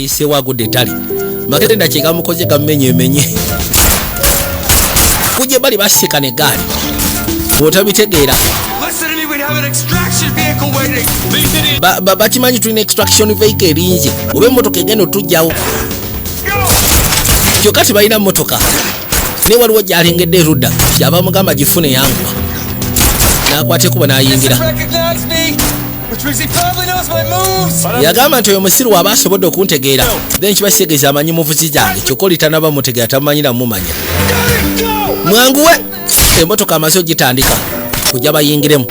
ayiseewo agudde ettale Makerenda kyekamukoze gamenyemenye kuje bali basika ne gaali otabitegeera bakimanyi tulina extraction vehicle eringi oba emmotoka egenda otujjawo kyokka tebalina mmotoka naye waliwo gyalengedde erudda gyaba mugamba gifune yanguwa nakwate kuba nayingira yagamba nti oyo musiru waba asobodde okuntegeera then kibasegeza amanyi muvuzi gyange kyokka olitanaba mutegeera tamumanyira mumanya mwanguwe emmotoka amaze ogitandika kujja bayingiremu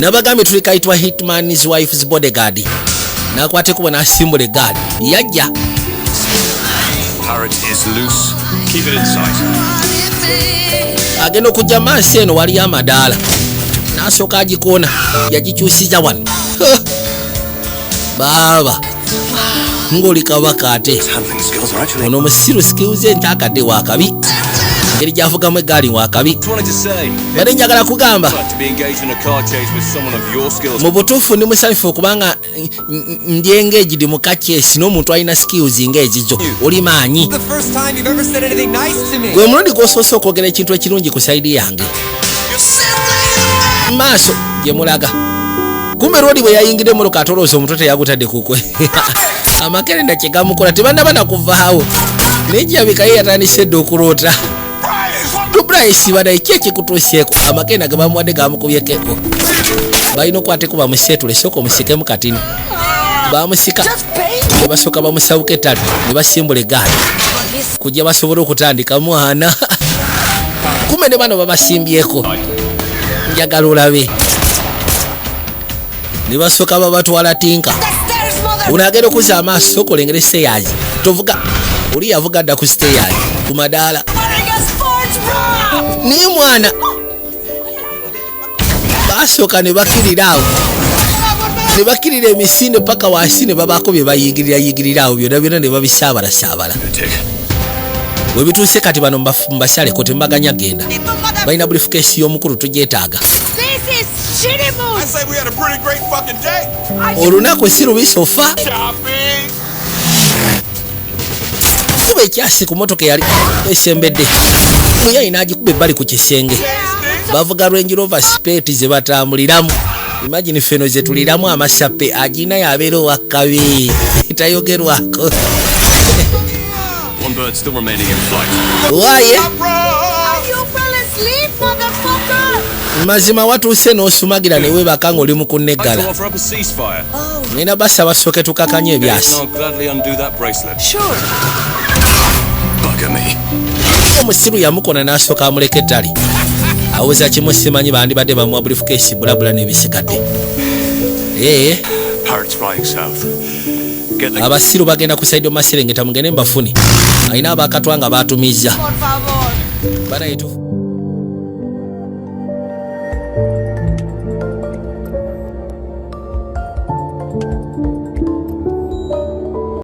nabagambye tuli kayitwa hitman's wife's bodyguard nakwate kuba nasimbula eggaali yajja agenda okujja maaso eno waliyo amadaala nasooka agikoona yagikyusiza wano baaba ng'oli kabaka ate ono omusiru skills entakadde wakabi ngeri gyavugamu eggaali wakabi bade njagala kugamba mu butuufu ndi musanyufu okubanga ndi engaged mu kakyesi n'omuntu alina skills ng'ezizo oli maanyi gwe mulundi gw'osoose okwogera ekintu ekirungi ku saidi yange maaso gye mulaga kumbe lwoli bwe yayingidde emmotoka atolooza omutwe teyagutadde kukwe Amakerenda kyegamukola tebannaba nakuvaawo naye gyabikayo yatandise dde okuloota tubulaisibanaye ki ekikutuuseeko Amakerenda ge bamuwadde gamukubyekeko balina okwateko bamuseetule sooka omusikemu katini bamusika ne basooka bamusawuka ettale ne basimbula eggaali kujja basobole okutandika mwana kumbe ne bano babasimbyeko njagala olabe ne basooka babatwala tinka unagenda okuza amaaso sooka olengere stairs tovuga oli yavuga dda ku stairs ku madaala ni mwana basooka ne bakirira awo ne bakirira emisinde paka wansi ne babaako bye bayingirira awo byonna byonna ne babisaabalasaabala bwe bituuse kati bano mbasaleko tembaganya genda balina briefcase y'omukulu tugyetaaga olunaku si lubi sofa kuba ekyasi ku motoka yali esembedde muyayina agikuba ebbali ku kisenge bavuga Range Rover Sport ze batambuliramu imagine feno ze tuliramu amasape agina yabeera owakabi tayogerwako waye mazima watuuse n'osumagira ne weebaka ng'oli mu kunneggala nina basa basooke tukakanye ebyasi omusiru yamukona n'asooka amuleka ettali awuza kimu simanyi bandibadde bamuwa briefcase bulabula n'ebisigadde abasiru bagenda ku saidi omaserengeta mugende mbafuni alina abakatwa nga batumiza banayitu